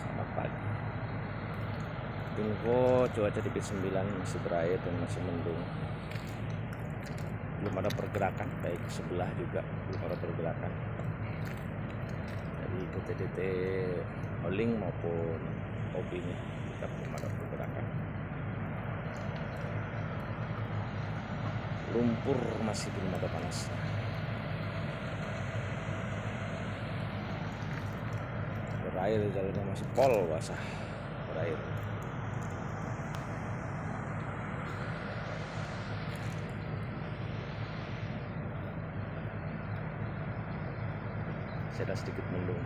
Selamat pagi. Info cuaca di P9 masih berair dan masih mendung. Belum ada pergerakan, baik sebelah juga belum ada pergerakan. Dari TTT Oling maupun OB-nya kita belum ada pergerakan. Lumpur masih belum ada panasnya. Berair, jalurnya masih pol basah berair. Saya sedikit mendung.